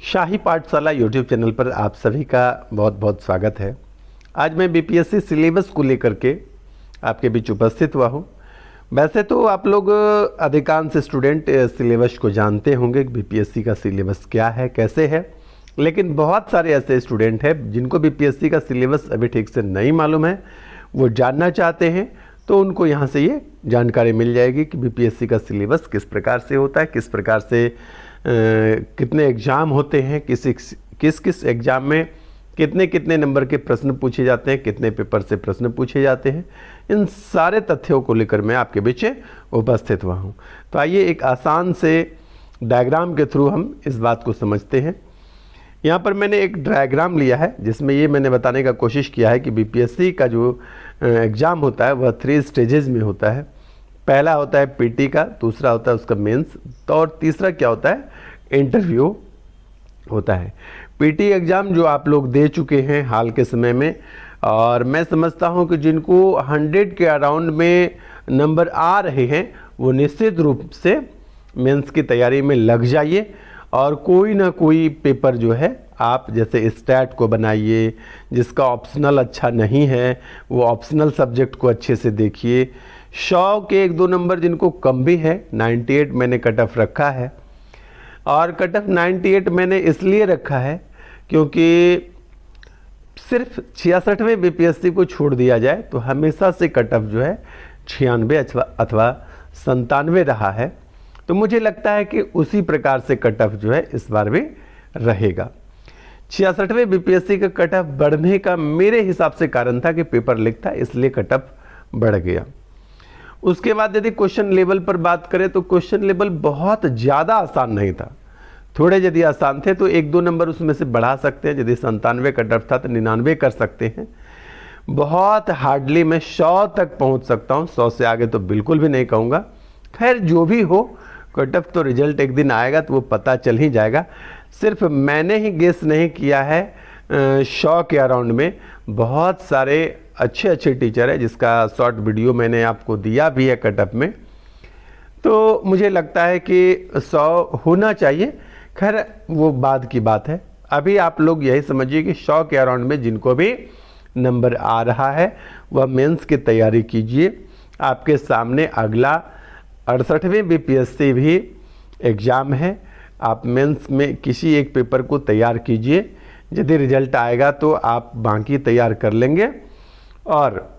शाही पाठशाला YouTube channel पर आप सभी का बहुत बहुत स्वागत है। आज मैं बीपीएससी सिलेबस को लेकर के आपके बीच उपस्थित हुआ हूँ। वैसे तो आप लोग अधिकांश स्टूडेंट सिलेबस को जानते होंगे कि बीपीएससी का सिलेबस क्या है, कैसे है, लेकिन बहुत सारे ऐसे स्टूडेंट हैं जिनको बीपीएससी का सिलेबस अभी ठीक से नहीं मालूम है, वो जानना चाहते हैं। तो उनको यहाँ से ये जानकारी मिल जाएगी कि बीपीएससी का सिलेबस किस प्रकार से होता है, किस प्रकार से कितने एग्ज़ाम होते हैं, किस एग्ज़ाम में कितने कितने नंबर के प्रश्न पूछे जाते हैं, कितने पेपर से प्रश्न पूछे जाते हैं। इन सारे तथ्यों को लेकर मैं आपके बीच उपस्थित हुआ हूँ। तो आइए एक आसान से डायग्राम के थ्रू हम इस बात को समझते हैं। यहाँ पर मैंने एक डायग्राम लिया है जिसमें ये मैंने बताने का कोशिश किया है कि बीपीएससी का जो एग्ज़ाम होता है वह 3 स्टेजेस में होता है। पहला होता है पीटी का, दूसरा होता है उसका मेंस, तो और तीसरा क्या होता है, इंटरव्यू होता है। पीटी एग्ज़ाम जो आप लोग दे चुके हैं हाल के समय में, और मैं समझता हूं कि जिनको 100 के अराउंड में नंबर आ रहे हैं वो निश्चित रूप से मेंस की तैयारी में लग जाइए और कोई ना कोई पेपर जो है आप जैसे स्टैट को बनाइए। जिसका ऑप्शनल अच्छा नहीं है वो ऑप्शनल सब्जेक्ट को अच्छे से देखिए। 100 के 1-2 नंबर जिनको कम भी है, 98 मैंने कट ऑफ रखा है, और कट ऑफ 98 मैंने इसलिए रखा है क्योंकि सिर्फ 66वें बीपीएससी को छोड़ दिया जाए तो हमेशा से कट ऑफ जो है 96 अथवा 97 रहा है। तो मुझे लगता है कि उसी प्रकार से कट ऑफ जो है इस बार भी रहेगा। 66वें बीपीएससी का कट ऑफ बढ़ने का मेरे हिसाब से कारण था कि पेपर लीक था, इसलिए कट ऑफ बढ़ गया। उसके बाद यदि क्वेश्चन लेवल पर बात करें तो क्वेश्चन लेवल बहुत ज़्यादा आसान नहीं था। थोड़े यदि आसान थे तो 1-2 नंबर उसमें से बढ़ा सकते हैं। यदि 97 कट ऑफ था तो 99 कर सकते हैं। बहुत हार्डली मैं 100 तक पहुंच सकता हूं, 100 से आगे तो बिल्कुल भी नहीं कहूँगा। खैर जो भी हो, कट ऑफ तो रिजल्ट एक दिन आएगा तो वो पता चल ही जाएगा। सिर्फ मैंने ही गेस नहीं किया है, 100 के अराउंड में बहुत सारे अच्छे टीचर है जिसका शॉर्ट वीडियो मैंने आपको दिया भी है कट ऑफ में। तो मुझे लगता है कि 100 होना चाहिए। खैर वो बाद की बात है। अभी आप लोग यही समझिए कि 100 के अराउंड में जिनको भी नंबर आ रहा है वह मेंस की तैयारी कीजिए। आपके सामने अगला 68वें बीपीएससी भी एग्ज़ाम है। आप मेंस में किसी एक पेपर को तैयार कीजिए। यदि रिजल्ट आएगा तो आप बाकी तैयार कर लेंगे, और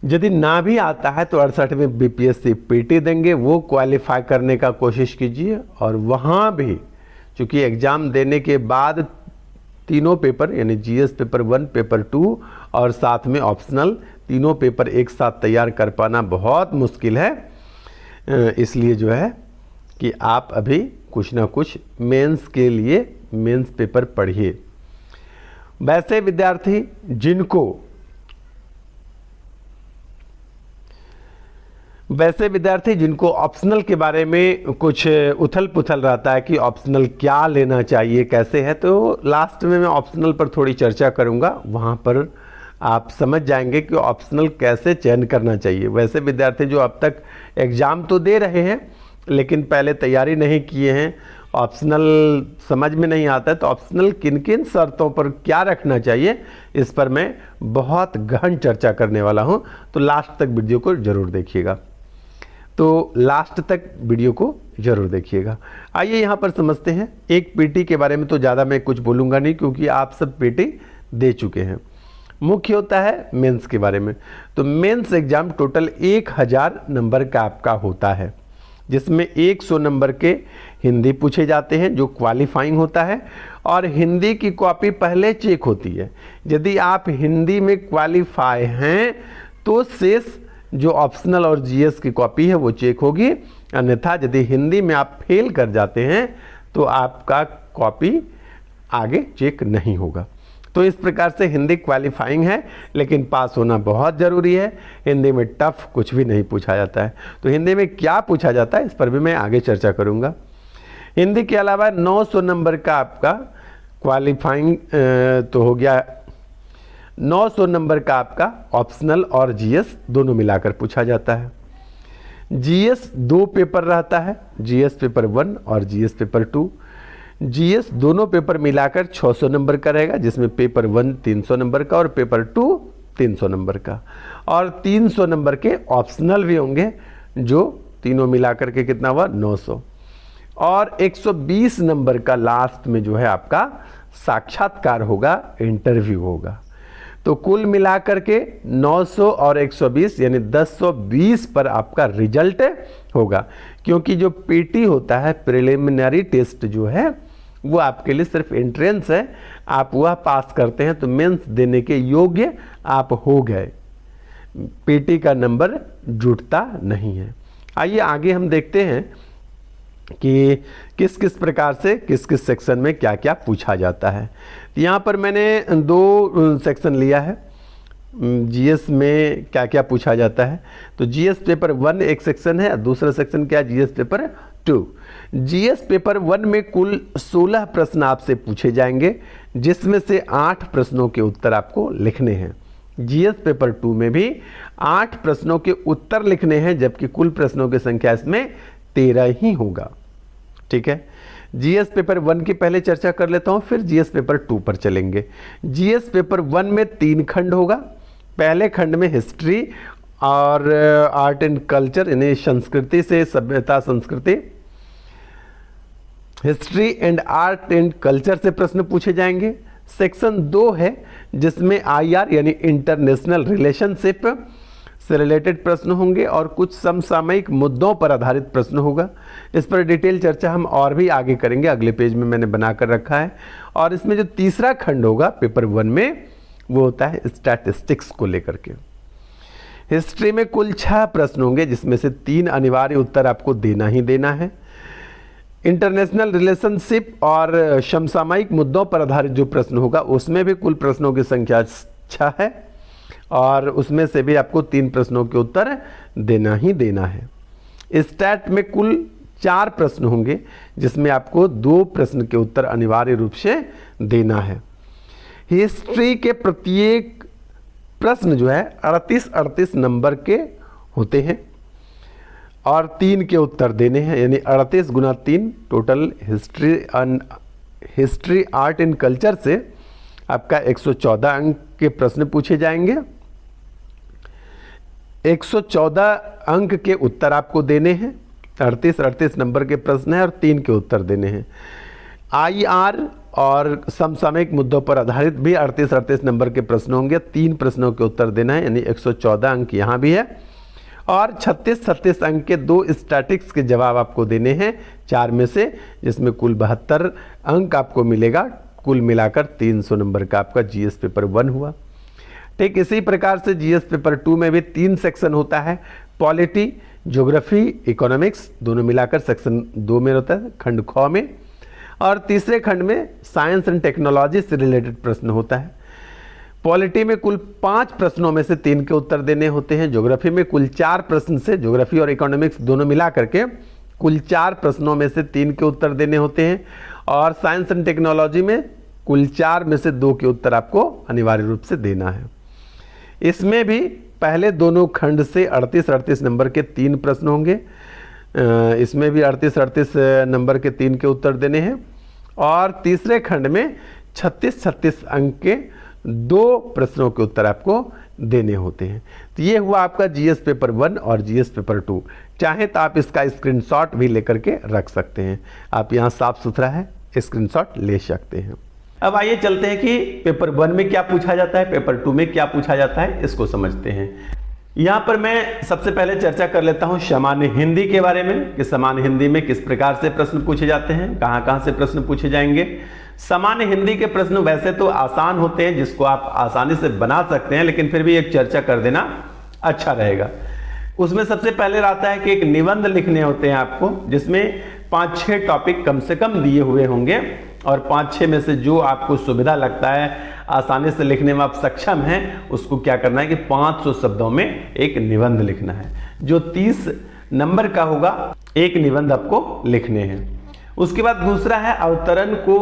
यदि ना भी आता है तो 68वें बीपीएससी पीटी देंगे, वो क्वालिफाई करने का कोशिश कीजिए। और वहाँ भी चूँकि एग्ज़ाम देने के बाद तीनों पेपर यानी जीएस पेपर 1, पेपर 2 और साथ में ऑप्शनल, तीनों पेपर एक साथ तैयार कर पाना बहुत मुश्किल है। इसलिए जो है कि आप अभी कुछ ना कुछ मेंस के लिए मेंस पेपर पढ़िए। वैसे विद्यार्थी जिनको ऑप्शनल के बारे में कुछ उथल पुथल रहता है कि ऑप्शनल क्या लेना चाहिए, कैसे है, तो लास्ट में मैं ऑप्शनल पर थोड़ी चर्चा करूंगा। वहां पर आप समझ जाएंगे कि ऑप्शनल कैसे चयन करना चाहिए। वैसे विद्यार्थी जो अब तक एग्ज़ाम तो दे रहे हैं लेकिन पहले तैयारी नहीं किए हैं, ऑप्शनल समझ में नहीं आता है, तो ऑप्शनल किन किन शर्तों पर क्या रखना चाहिए इस पर मैं बहुत गहन चर्चा करने वाला हूं। तो लास्ट तक वीडियो को ज़रूर देखिएगा। आइए यहाँ पर समझते हैं। एक पीटी के बारे में तो ज़्यादा मैं कुछ बोलूँगा नहीं क्योंकि आप सब पीटी दे चुके हैं। मुख्य होता है मेंस के बारे में। तो मेंस एग्ज़ाम टोटल 1000 नंबर का आपका होता है, जिसमें 100 नंबर के हिंदी पूछे जाते हैं जो क्वालिफाइंग होता है, और हिंदी की कॉपी पहले चेक होती है। यदि आप हिंदी में क्वालिफाई हैं तो शेष जो ऑप्शनल और जीएस की कॉपी है वो चेक होगी, अन्यथा यदि हिंदी में आप फेल कर जाते हैं तो आपका कॉपी आगे चेक नहीं होगा। तो इस प्रकार से हिंदी क्वालिफाइंग है, लेकिन पास होना बहुत ज़रूरी है। हिंदी में टफ कुछ भी नहीं पूछा जाता है। तो हिंदी में क्या पूछा जाता है इस पर भी मैं आगे चर्चा करूंगा। हिंदी के अलावा 900 नंबर का आपका क्वालिफाइंग तो हो गया, 900 नंबर का आपका ऑप्शनल और जीएस दोनों मिलाकर पूछा जाता है। जीएस 2 पेपर रहता है, जीएस पेपर 1 और जीएस पेपर 2। जीएस दोनों पेपर मिलाकर 600 नंबर का रहेगा, जिसमें पेपर 1 300 नंबर का और पेपर 2 300 नंबर का, और 300 नंबर के ऑप्शनल भी होंगे, जो तीनों मिलाकर के कितना हुआ 900, और 120 नंबर का लास्ट में जो है आपका साक्षात्कार होगा, इंटरव्यू होगा। तो कुल मिलाकर के 900 और 120 यानी 1020 पर आपका रिजल्ट होगा, क्योंकि जो पीटी होता है प्रिलिमिनरी टेस्ट जो है वो आपके लिए सिर्फ एंट्रेंस है, आप वह पास करते हैं तो मेंस देने के योग्य आप हो गए, पीटी का नंबर जुटता नहीं है। आइए आगे हम देखते हैं कि किस किस प्रकार से किस किस सेक्शन में क्या क्या पूछा जाता है। यहाँ पर मैंने 2 सेक्शन लिया है, जीएस में क्या क्या पूछा जाता है। तो जीएस पेपर 1 एक सेक्शन है, दूसरा सेक्शन क्या है जीएस पेपर 2। जीएस पेपर 1 में कुल 16 प्रश्न आपसे पूछे जाएंगे, जिसमें से 8 प्रश्नों के उत्तर आपको लिखने हैं। जीएस पेपर 2 में भी 8 प्रश्नों के उत्तर लिखने हैं, जबकि कुल प्रश्नों की संख्या इसमें 13 ही होगा। ठीक है, जीएस पेपर 1 की पहले चर्चा कर लेता हूं, फिर जीएस पेपर 2 पर चलेंगे। जीएस पेपर 1 में 3 खंड होगा। पहले खंड में हिस्ट्री और आर्ट एंड कल्चर यानी संस्कृति से सभ्यता संस्कृति, history and art and culture से प्रश्न पूछे जाएंगे। सेक्शन 2 है जिसमें आईआर यानी इंटरनेशनल रिलेशनशिप से रिलेटेड प्रश्न होंगे और कुछ समसामयिक मुद्दों पर आधारित प्रश्न होगा। इस पर डिटेल चर्चा हम और भी आगे करेंगे, अगले पेज में मैंने बनाकर रखा है। और इसमें जो तीसरा खंड होगा पेपर 1 में वो होता है स्टैटिस्टिक्स को लेकर के। हिस्ट्री में कुल 6 प्रश्न होंगे, जिसमें से 3 अनिवार्य उत्तर आपको देना ही देना है। इंटरनेशनल रिलेशनशिप और समसामयिक मुद्दों पर आधारित जो प्रश्न होगा उसमें भी कुल प्रश्नों की संख्या 6 है और उसमें से भी आपको 3 प्रश्नों के उत्तर देना ही देना है। स्टैट में कुल 4 प्रश्न होंगे, जिसमें आपको 2 प्रश्न के उत्तर अनिवार्य रूप से देना है। हिस्ट्री के प्रत्येक प्रश्न जो है 38 नंबर के होते हैं और 3 के उत्तर देने हैं, यानी 38 गुना 3 total history art and culture से आपका 114 अंक के प्रश्न पूछे जाएंगे। 114 अंक के उत्तर आपको देने हैं, 38 नंबर के प्रश्न है और 3 के उत्तर देने हैं। आईआर और समसामयिक मुद्दों पर आधारित भी 38 नंबर के प्रश्न होंगे, 3 प्रश्नों के उत्तर देना है, यानी 114 अंक यहाँ भी है। और 36 अंक के 2 स्टैटिक्स के जवाब आपको देने हैं 4 में से, जिसमें कुल 72 अंक आपको मिलेगा। कुल मिलाकर 300 नंबर का आपका जीएस पेपर 1 हुआ। ठीक इसी प्रकार से जीएस पेपर 2 में भी 3 सेक्शन होता है, पॉलिटी, ज्योग्राफी, इकोनॉमिक्स, दोनों मिलाकर सेक्शन 2 में होता है, खंड ख में। और तीसरे खंड में साइंस एंड टेक्नोलॉजी से रिलेटेड प्रश्न होता है। पॉलिटी में कुल 5 प्रश्नों में से 3 के उत्तर देने होते हैं। ज्योग्राफी में कुल 4 प्रश्न से, ज्योग्राफी और इकोनॉमिक्स दोनों मिला करके कुल 4 प्रश्नों में से 3 के उत्तर देने होते हैं। और साइंस एंड टेक्नोलॉजी में कुल 4 में से 2 के उत्तर आपको अनिवार्य रूप से देना है। इसमें भी पहले दोनों खंड से 38 नंबर के 3 प्रश्न होंगे, इसमें भी 38 नंबर के 3 के उत्तर देने हैं। और तीसरे खंड में 36 अंक के 2 प्रश्नों के उत्तर आपको देने होते हैं। तो ये हुआ आपका जीएस पेपर 1 और जीएस पेपर 2। चाहे तो आप इसका स्क्रीनशॉट भी लेकर के रख सकते हैं, आप यहाँ साफ सुथरा है स्क्रीनशॉट ले सकते हैं। अब आइए चलते हैं कि पेपर 1 में क्या पूछा जाता है, पेपर 2 में क्या पूछा जाता है, इसको समझते हैं। यहाँ पर मैं सबसे पहले चर्चा कर लेता हूँ सामान्य हिंदी के बारे में कि सामान्य हिंदी में किस प्रकार से प्रश्न पूछे जाते हैं, कहाँ से प्रश्न पूछे जाएंगे। सामान्य हिंदी के प्रश्न वैसे तो आसान होते हैं, जिसको आप आसानी से बना सकते हैं, लेकिन फिर भी एक चर्चा कर देना अच्छा रहेगा। उसमें सबसे पहले आता है कि एक निबंध लिखने होते हैं आपको, जिसमें 5-6 टॉपिक कम से कम दिए हुए होंगे और 5-6 में से जो आपको सुविधा लगता है, आसानी से लिखने में आप सक्षम हैं, उसको क्या करना है कि 500 शब्दों में एक निबंध लिखना है। जो 30 नंबर का होगा एक निबंध आपको लिखने हैं। उसके बाद दूसरा है अवतरण को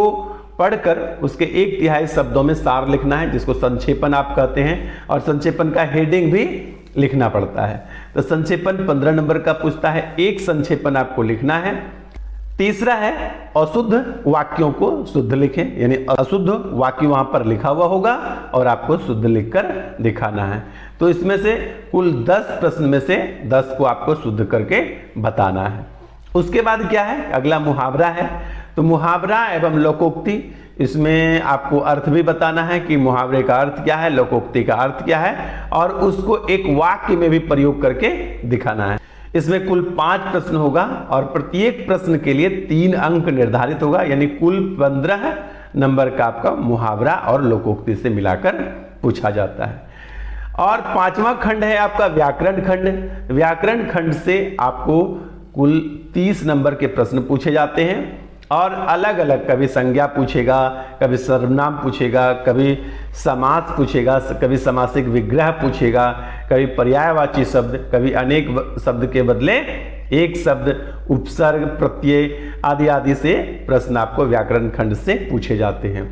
पढ़कर उसके 1/3 शब्दों में सार लिखना है, जिसको संक्षेपण आप कहते हैं, और संक्षेपण का हेडिंग भी लिखना पड़ता है। तो संक्षेपण 15 नंबर का पूछता है, एक संक्षेपण आपको लिखना है। तीसरा है अशुद्ध वाक्यों को शुद्ध लिखें, यानी अशुद्ध वाक्य वहां पर लिखा हुआ होगा और आपको शुद्ध लिखकर दिखाना है। तो इसमें से कुल 10 प्रश्न में से 10 को आपको शुद्ध करके बताना है। उसके बाद क्या है, अगला मुहावरा है। तो मुहावरा एवं लोकोक्ति, इसमें आपको अर्थ भी बताना है कि मुहावरे का अर्थ क्या है, लोकोक्ति का अर्थ क्या है, और उसको एक वाक्य में भी प्रयोग करके दिखाना है। इसमें कुल 5 प्रश्न होगा और प्रत्येक प्रश्न के लिए 3 अंक निर्धारित होगा, यानी कुल 15 नंबर का आपका मुहावरा और लोकोक्ति से मिलाकर पूछा जाता है। और 5वां खंड है आपका व्याकरण खंड। व्याकरण खंड से आपको कुल 30 नंबर के प्रश्न पूछे जाते हैं और अलग अलग, कभी संज्ञा पूछेगा, कभी सर्वनाम पूछेगा, कभी समास पूछेगा, कभी समासिक विग्रह पूछेगा, कभी पर्यायवाची शब्द, कभी अनेक शब्द के बदले एक शब्द, उपसर्ग, प्रत्यय आदि आदि से प्रश्न आपको व्याकरण खंड से पूछे जाते हैं।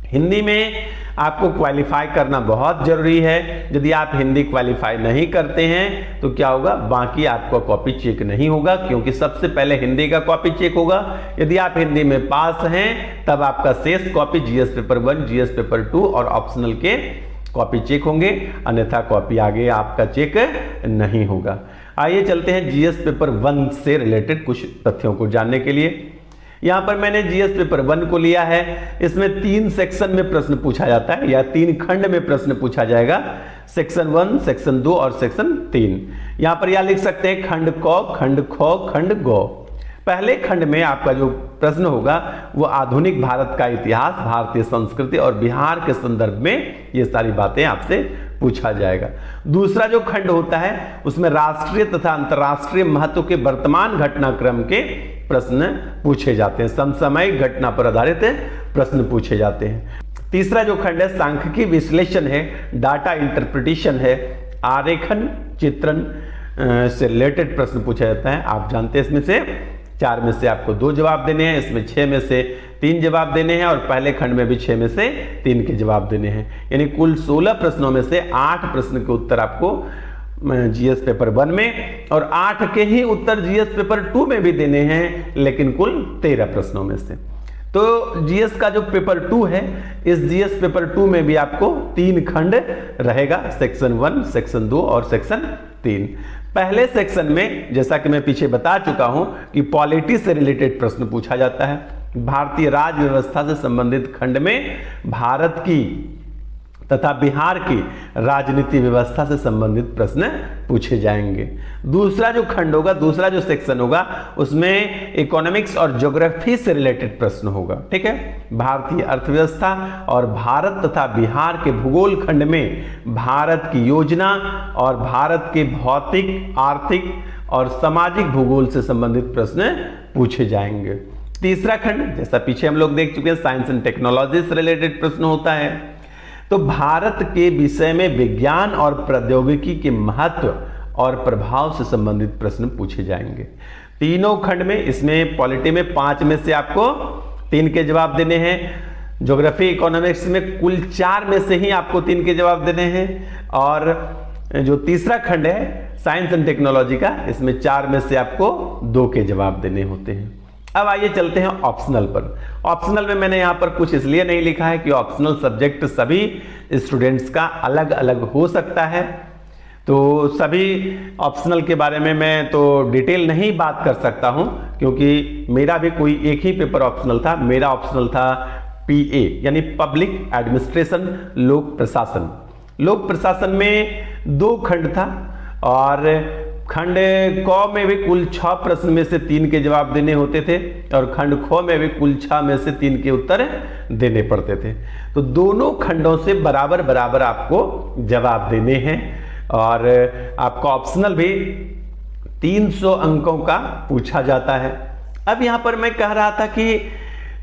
हिंदी में आपको क्वालिफाई करना बहुत जरूरी है। यदि आप हिंदी क्वालिफाई नहीं करते हैं तो क्या होगा, बाकी आपका कॉपी चेक नहीं होगा, क्योंकि सबसे पहले हिंदी का कॉपी चेक होगा। यदि आप हिंदी में पास हैं तब आपका शेष copy GS paper 1, GS paper 2 और ऑप्शनल के कॉपी चेक होंगे, अन्यथा कॉपी आगे आपका चेक नहीं होगा। आइए चलते हैं जीएस पेपर 1 से रिलेटेड कुछ तथ्यों को जानने के लिए। यहां पर मैंने जीएस पेपर 1 को लिया है। इसमें 3 सेक्शन में प्रश्न पूछा जाता है या 3 खंड में प्रश्न पूछा जाएगा, सेक्शन 1, सेक्शन 2 और सेक्शन 3। यहां पर यह लिख सकते हैं खंड क, खंड ख, खंड ग। पहले खंड में आपका जो प्रश्न होगा वो आधुनिक भारत का इतिहास, भारतीय संस्कृति और बिहार के संदर्भ में ये सारी बातें आपसे पूछा जाएगा। दूसरा जो खंड होता है उसमें राष्ट्रीय तथा अंतर्राष्ट्रीय महत्व के वर्तमान घटनाक्रम के प्रश्न पूछे जाते हैं, समसामयिक घटना पर आधारित प्रश्न पूछे जाते हैं। तीसरा जो खंड है सांख्यिकी विश्लेषण है, डाटा इंटरप्रिटेशन है, आरेखन चित्रण से रिलेटेड प्रश्न पूछा जाता है। आप जानते हैं इसमें से 4 में से आपको 2 जवाब देने हैं, इसमें 6 में से 3 जवाब देने हैं और पहले खंड में भी 6 में से 3 के जवाब देने हैं। यानी कुल 16 प्रश्नों में से 8 प्रश्न के उत्तर आपको जीएस पेपर 1 में और 8 के ही उत्तर जीएस पेपर 2 में भी देने हैं, लेकिन कुल 13 प्रश्नों में से। तो जीएस का जो पेपर 2 है, इस जीएस पेपर 2 में भी आपको 3 खंड रहेगा, सेक्शन 1, सेक्शन 2 और सेक्शन 3। पहले सेक्शन में जैसा कि मैं पीछे बता चुका हूं कि पॉलिटी से रिलेटेड प्रश्न पूछा जाता है। भारतीय राज व्यवस्था से संबंधित खंड में भारत की तथा बिहार की राजनीति व्यवस्था से संबंधित प्रश्न पूछे जाएंगे। दूसरा जो खंड होगा, दूसरा जो सेक्शन होगा, उसमें इकोनॉमिक्स और ज्योग्राफी से रिलेटेड प्रश्न होगा। ठीक है, भारतीय अर्थव्यवस्था और भारत तथा बिहार के भूगोल खंड में भारत की योजना और भारत के भौतिक, आर्थिक और सामाजिक भूगोल से संबंधित प्रश्न पूछे जाएंगे। तीसरा खंड जैसा पीछे हम लोग देख चुके हैं, साइंस एंड टेक्नोलॉजी से रिलेटेड प्रश्न होता है। तो भारत के विषय में विज्ञान और प्रौद्योगिकी के महत्व और प्रभाव से संबंधित प्रश्न पूछे जाएंगे। तीनों खंड में, इसमें पॉलिटी में 5 में से आपको 3 के जवाब देने हैं, ज्योग्राफी इकोनॉमिक्स में कुल 4 में से ही आपको 3 के जवाब देने हैं, और जो तीसरा खंड है साइंस एंड टेक्नोलॉजी का, इसमें 4 में से आपको 2 के जवाब देने होते हैं। अब आइए चलते हैं ऑप्शनल पर। ऑप्शनल में मैंने यहां पर कुछ इसलिए नहीं लिखा है कि ऑप्शनल सब्जेक्ट सभी स्टूडेंट्स का अलग अलग हो सकता है, तो सभी ऑप्शनल के बारे में मैं तो डिटेल नहीं बात कर सकता हूं, क्योंकि मेरा भी कोई एक ही पेपर ऑप्शनल था। मेरा ऑप्शनल था पीए यानी पब्लिक एडमिनिस्ट्रेशन, लोक प्रशासन। लोक प्रशासन में 2 खंड था और खंड क में भी कुल 6 प्रश्न में से 3 के जवाब देने होते थे और खंड ख में भी कुल 6 में से 3 के उत्तर देने पड़ते थे। तो दोनों खंडों से बराबर बराबर आपको जवाब देने हैं और आपका ऑप्शनल भी 300 अंकों का पूछा जाता है। अब यहां पर मैं कह रहा था कि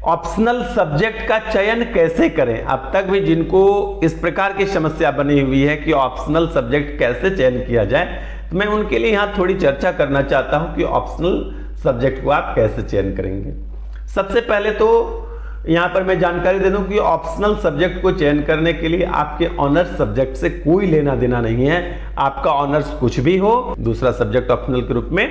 ऑप्शनल सब्जेक्ट का चयन कैसे करें। अब तक भी जिनको इस प्रकार की समस्या बनी हुई है कि ऑप्शनल सब्जेक्ट कैसे चयन किया जाए, तो मैं उनके लिए यहाँ थोड़ी चर्चा करना चाहता हूँ कि ऑप्शनल सब्जेक्ट को आप कैसे चयन करेंगे। सबसे पहले तो यहाँ पर मैं जानकारी दे दूं कि ऑप्शनल सब्जेक्ट को चयन करने के लिए आपके ऑनर्स सब्जेक्ट से कोई लेना देना नहीं है। आपका ऑनर्स कुछ भी हो, दूसरा सब्जेक्ट ऑप्शनल के रूप में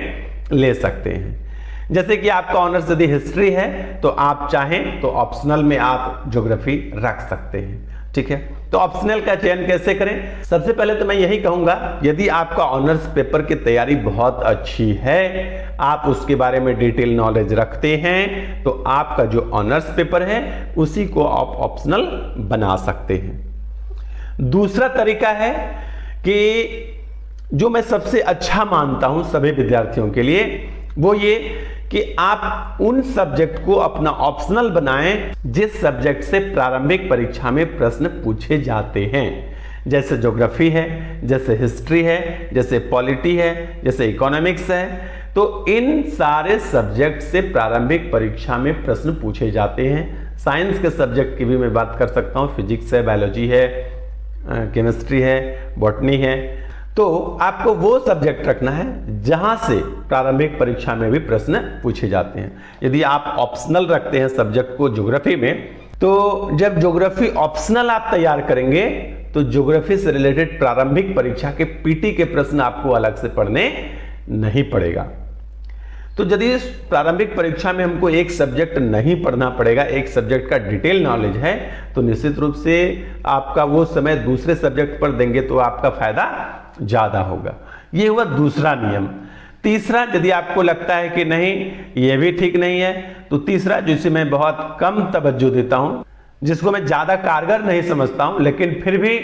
ले सकते हैं। जैसे कि आपका ऑनर्स यदि हिस्ट्री है तो आप चाहें तो ऑप्शनल में आप ज्योग्राफी रख सकते हैं, ठीक है। तो ऑप्शनल का चयन कैसे करें? सबसे पहले तो मैं यही कहूंगा, यदि आपका ऑनर्स पेपर की तैयारी बहुत अच्छी है, आप उसके बारे में डिटेल नॉलेज रखते हैं, तो आपका जो ऑनर्स पेपर है उसी को आप ऑप्शनल बना सकते हैं। दूसरा तरीका है कि जो मैं सबसे अच्छा मानता हूं सभी विद्यार्थियों के लिए, वो ये कि आप उन सब्जेक्ट को अपना ऑप्शनल बनाएं जिस सब्जेक्ट से प्रारंभिक परीक्षा में प्रश्न पूछे जाते हैं। जैसे ज्योग्राफी है, जैसे हिस्ट्री है, जैसे पॉलिटी है, जैसे इकोनॉमिक्स है, तो इन सारे सब्जेक्ट से प्रारंभिक परीक्षा में प्रश्न पूछे जाते हैं। साइंस के सब्जेक्ट की भी मैं बात कर सकता हूँ, फिजिक्स है, बायोलॉजी है, केमिस्ट्री है, बॉटनी है। तो आपको वो सब्जेक्ट रखना है जहां से प्रारंभिक परीक्षा में भी प्रश्न पूछे जाते हैं। यदि आप ऑप्शनल रखते हैं सब्जेक्ट को ज्योग्राफी में, तो जब ज्योग्राफी ऑप्शनल आप तैयार करेंगे तो ज्योग्राफी से रिलेटेड प्रारंभिक परीक्षा के पीटी के प्रश्न आपको अलग से पढ़ने नहीं पड़ेगा। तो यदि इस प्रारंभिक परीक्षा में हमको एक सब्जेक्ट नहीं पढ़ना पड़ेगा, एक सब्जेक्ट का डिटेल नॉलेज है, तो निश्चित रूप से आपका वो समय दूसरे सब्जेक्ट पर देंगे तो आपका फायदा ज्यादा होगा। ये हुआ दूसरा नियम। तीसरा, यदि आपको लगता है कि नहीं ये भी ठीक नहीं है, तो तीसरा जिसे मैं बहुत कम तवज्जो देता हूं, जिसको मैं ज्यादा कारगर नहीं समझता हूं, लेकिन फिर भी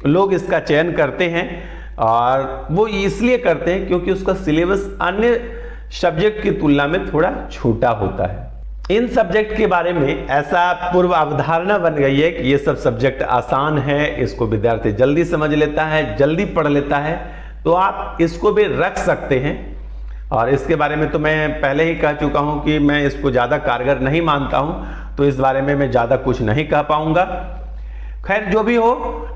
लोग इसका चयन करते हैं, और वो इसलिए करते हैं क्योंकि उसका सिलेबस अन्य सब्जेक्ट की तुलना में थोड़ा छोटा होता है। इन सब्जेक्ट के बारे में ऐसा पूर्व अवधारणा बन गई है कि ये सब सब्जेक्ट आसान है, इसको विद्यार्थी जल्दी समझ लेता है, जल्दी पढ़ लेता है, तो आप इसको भी रख सकते हैं। और इसके बारे में तो मैं पहले ही कह चुका हूं कि मैं इसको ज़्यादा कारगर नहीं मानता हूं, तो इस बारे में मैं ज़्यादा कुछ नहीं कह पाऊंगा। खैर, जो भी हो,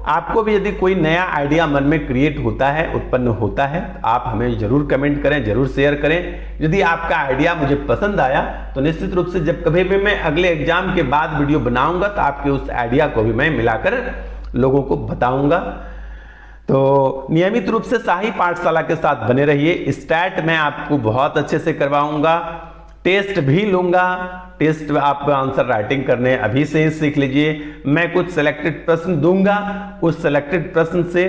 आपको भी यदि कोई नया आइडिया मन में क्रिएट होता है, उत्पन्न होता है, आप हमें जरूर कमेंट करें, जरूर शेयर करें। यदि आपका आइडिया मुझे पसंद आया तो निश्चित रूप से जब कभी भी मैं अगले एग्जाम के बाद वीडियो बनाऊंगा तो आपके उस आइडिया को भी मैं मिलाकर लोगों को बताऊंगा। तो नियमित रूप से शाही पाठशाला के साथ बने रहिए। स्टैट मैं आपको बहुत अच्छे से करवाऊंगा, टेस्ट भी लूंगा। टेस्ट आपको आंसर राइटिंग करने अभी से ही सीख लीजिए। मैं कुछ सिलेक्टेड प्रश्न दूंगा, उस सिलेक्टेड प्रश्न से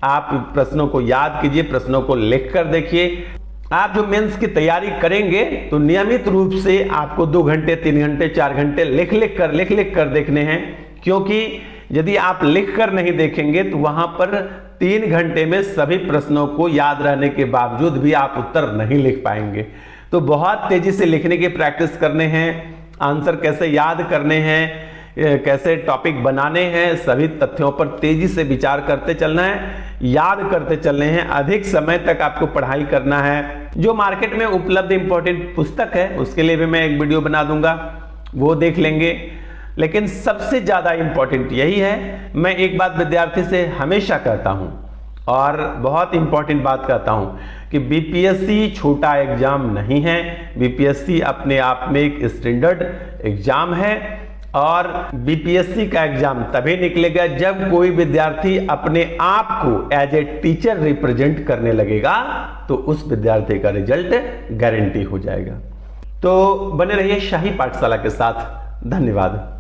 आप प्रश्नों को याद कीजिए, प्रश्नों को लिख कर देखिए। आप जो मेंस की तैयारी करेंगे तो नियमित रूप से आपको 2 घंटे, 3 घंटे, 4 घंटे लिख लिख कर देखने हैं, क्योंकि यदि आप लिख कर नहीं देखेंगे तो वहां पर 3 घंटे में सभी प्रश्नों को याद रहने के बावजूद भी आप उत्तर नहीं लिख पाएंगे। तो बहुत तेजी से लिखने की प्रैक्टिस करने हैं, आंसर कैसे याद करने हैं, कैसे टॉपिक बनाने हैं, सभी तथ्यों पर तेजी से विचार करते चलना है, याद करते चलने हैं। अधिक समय तक आपको पढ़ाई करना है। जो मार्केट में उपलब्ध इंपॉर्टेंट पुस्तक है उसके लिए भी मैं एक वीडियो बना दूंगा, वो देख लेंगे। लेकिन सबसे ज्यादा इंपॉर्टेंट यही है, मैं एक बात विद्यार्थी से हमेशा कहता हूं और बहुत इंपॉर्टेंट बात कहता हूं कि बीपीएससी छोटा एग्जाम नहीं है। बीपीएससी अपने आप में एक स्टैंडर्ड एग्जाम है, और बीपीएससी का एग्जाम तभी निकलेगा जब कोई विद्यार्थी अपने आप को एज ए टीचर रिप्रेजेंट करने लगेगा, तो उस विद्यार्थी का रिजल्ट गारंटी हो जाएगा। तो बने रहिए शाही पाठशाला के साथ। धन्यवाद।